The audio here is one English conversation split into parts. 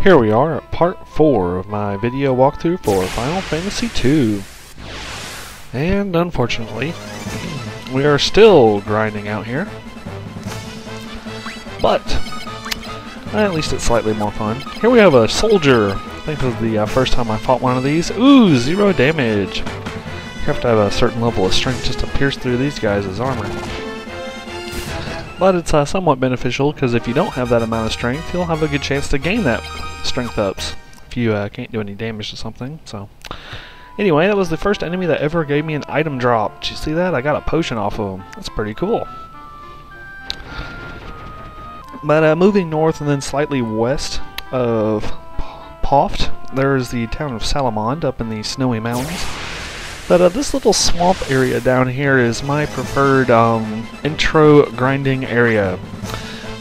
Here we are at part 4 of my video walkthrough for Final Fantasy II. And unfortunately, we are still grinding out here. But, at least it's slightly more fun. Here we have a soldier. I think this is the first time I fought one of these. Ooh, 0 damage. You have to have a certain level of strength just to pierce through these guys' armor. But it's somewhat beneficial, because if you don't have that amount of strength, you'll have a good chance to gain that strength ups if you can't do any damage to something. So, anyway, that was the first enemy that ever gave me an item drop. Did you see that? I got a potion off of him. That's pretty cool. But moving north and then slightly west of Poft, there's the town of Salamond up in the snowy mountains. But this little swamp area down here is my preferred intro grinding area,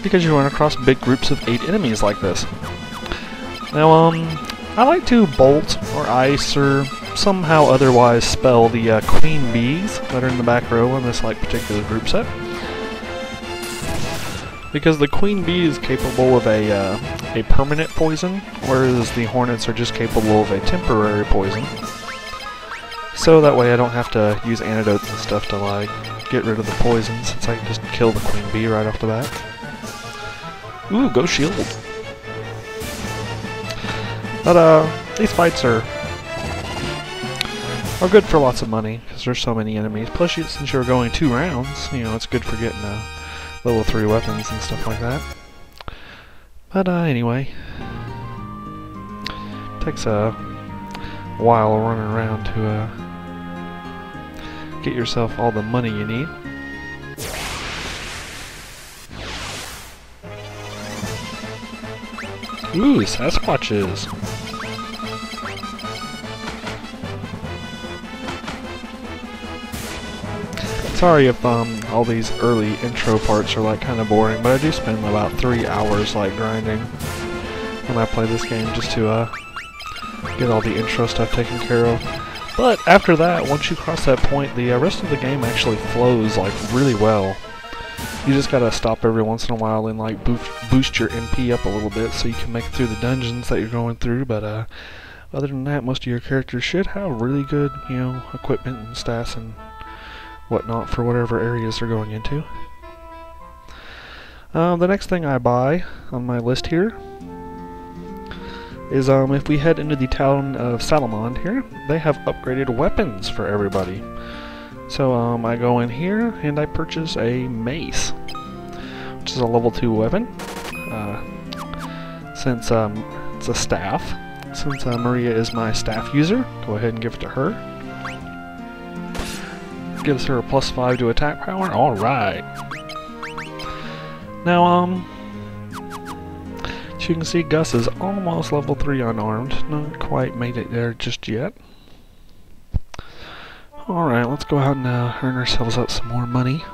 because you run across big groups of 8 enemies like this. Now, I like to bolt or ice or somehow otherwise spell the queen bees that are in the back row in this particular group set, because the queen bee is capable of a permanent poison, whereas the hornets are just capable of a temporary poison. So that way I don't have to use antidotes and stuff to get rid of the poison, since I can just kill the queen bee right off the bat. Ooh, go shield! But these fights are good for lots of money, because there's so many enemies. Plus, since you're going 2 rounds, you know, it's good for getting level 3 weapons and stuff like that. But anyway, takes a while running around to get yourself all the money you need. Ooh, Sasquatches! Sorry if all these early intro parts are kind of boring, but I do spend about 3 hours grinding when I play this game just to get all the intro stuff taken care of. But after that, once you cross that point, the rest of the game actually flows really well. You just gotta stop every once in a while and boost your MP up a little bit so you can make it through the dungeons that you're going through. But other than that, most of your characters should have really good, equipment and stats and whatnot for whatever areas they're going into. The next thing I buy on my list here is if we head into the town of Salamond here, they have upgraded weapons for everybody. So I go in here and I purchase a mace, which is a level 2 weapon. Since it's a staff, since Maria is my staff user, go ahead and give it to her. Gives her a +5 to attack power. Alright. Now, as you can see, Gus is almost level 3 unarmed. Not quite made it there just yet. Alright, let's go out and earn ourselves up some more money.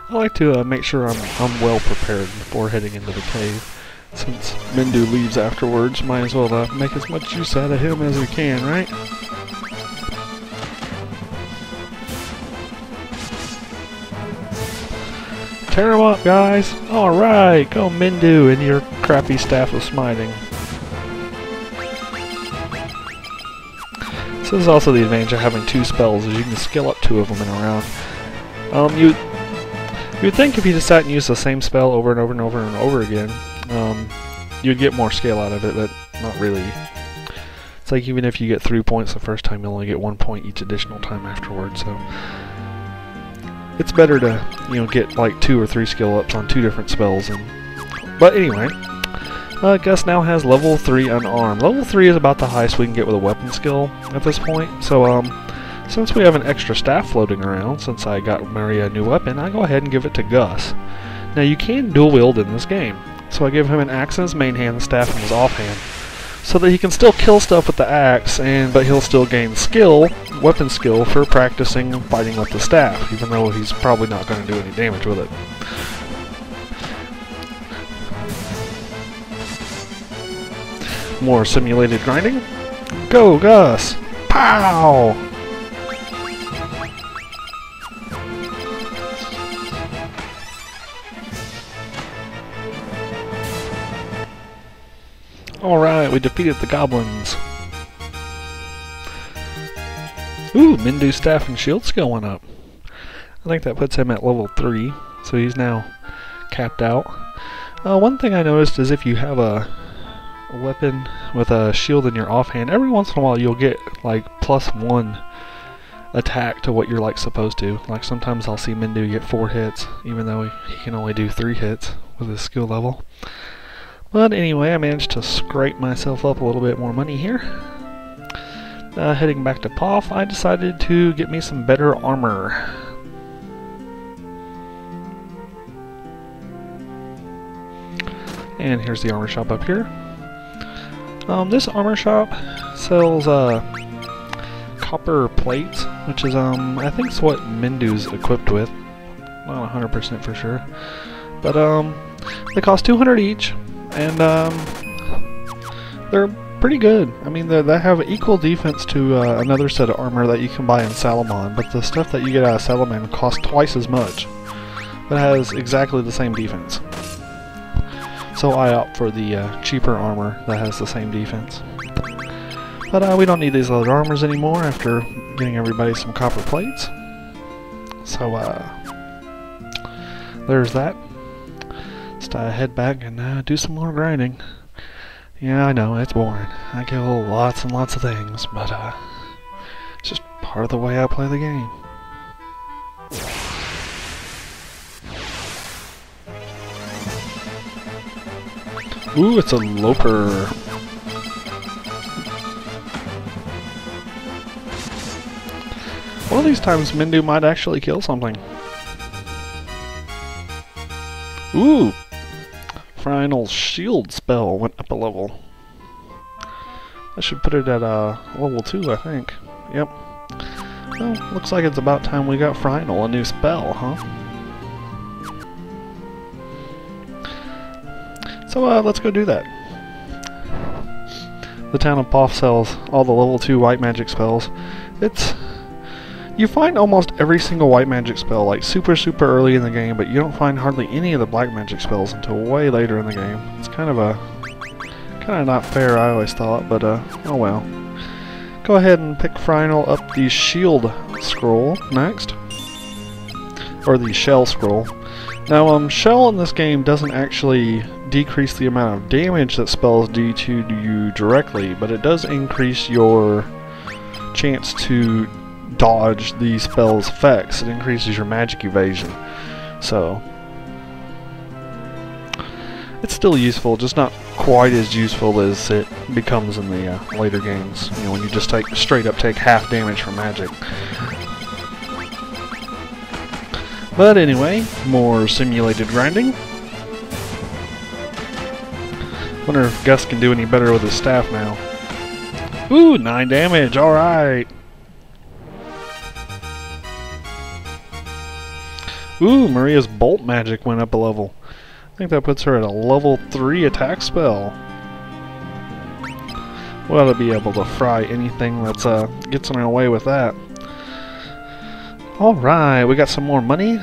I like to make sure I'm well prepared before heading into the cave. Since Mindu leaves afterwards, might as well make as much use out of him as we can, right? Tear him up, guys! Alright, go Mindu and your crappy staff of smiting. This is also the advantage of having 2 spells, is you can skill up 2 of them in a round. You'd think if you just sat and used the same spell over and over and over and over again, you'd get more skill out of it, but not really. It's like even if you get 3 points the first time, you'll only get 1 point each additional time afterwards, so it's better to, get 2 or 3 skill ups on 2 different spells. But anyway, Gus now has level 3 unarmed. Level 3 is about the highest we can get with a weapon skill at this point, so since we have an extra staff floating around, since I got Maria a new weapon, I go ahead and give it to Gus. Now you can dual wield in this game, so I give him an axe in his main hand and staff in his offhand, so that he can still kill stuff with the axe, but he'll still gain skill, weapon skill, for practicing and fighting with the staff, even though he's probably not going to do any damage with it. More simulated grinding. Go, Gus! Pow! Alright, we defeated the goblins. Ooh, Mindu's staff and shield skill went up. I think that puts him at level 3, so he's now capped out. One thing I noticed is if you have a weapon with a shield in your offhand, every once in a while you'll get like +1 attack to what you're like supposed to. Like sometimes I'll see Mindu get 4 hits, even though he can only do 3 hits with his skill level. But anyway, I managed to scrape myself up a little bit more money here. Heading back to Poff, I decided to get me some better armor. And here's the armor shop up here. This armor shop sells copper plates, which is I think it's what Mindu's equipped with. Not 100% for sure, but they cost 200 each, and they're pretty good. I mean, they have equal defense to another set of armor that you can buy in Salamon, but the stuff that you get out of Salamon costs twice as much, but has exactly the same defense. So I opt for the cheaper armor that has the same defense. But we don't need these other armors anymore after getting everybody some copper plates. So there's that. Let's head back and do some more grinding. Yeah, I know, it's boring. I kill lots and lots of things, but it's just part of the way I play the game. Ooh, it's a Loper. One of these times Mindu might actually kill something. Ooh! Final shield spell went up a level. I should put it at level 2, I think. Yep. Well, looks like it's about time we got Final, a new spell, huh? So let's go do that. The town of Poff sells all the level 2 white magic spells. You find almost every single white magic spell like super early in the game, but you don't find hardly any of the black magic spells until way later in the game. It's kind of not fair, I always thought, but oh well. Go ahead and pick Final up the shield scroll next, or the shell scroll. Now, shell in this game doesn't actually decrease the amount of damage that spells do to you directly, but it does increase your chance to dodge the spell's effects. It increases your magic evasion. So, it's still useful, just not quite as useful as it becomes in the later games. You know, when you just straight up take half damage from magic. But anyway, more simulated grinding. Wonder if Gus can do any better with his staff now. Ooh, 9 damage, alright! Ooh, Maria's bolt magic went up a level. I think that puts her at a level 3 attack spell. We ought to be able to fry anything that gets in our way with that. Alright, we got some more money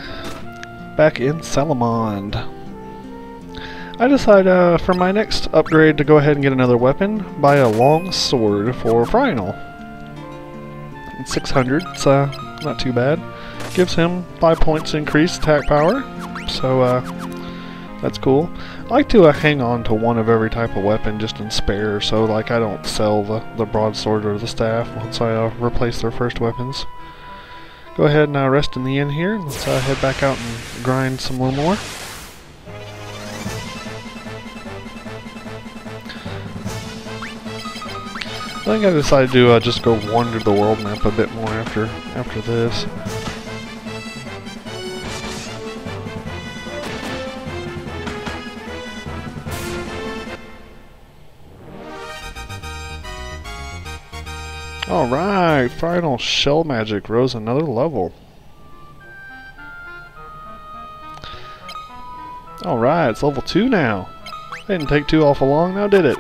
back in Salamond. I decide for my next upgrade to go ahead and get another weapon, buy a long sword for Final. It's 600, it's not too bad. Gives him 5 points increased attack power, so that's cool. I like to hang on to one of every type of weapon just in spare, so like I don't sell the broadsword or the staff once I replace their first weapons. Go ahead and rest in the inn here. Let's head back out and grind some little more. I think I decided to just go wander the world map a bit more after this. Alright, Final shell magic rose another level. Alright, it's level 2 now. Didn't take too awful long now, did it?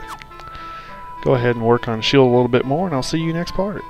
Go ahead and work on shield a little bit more, and I'll see you next part.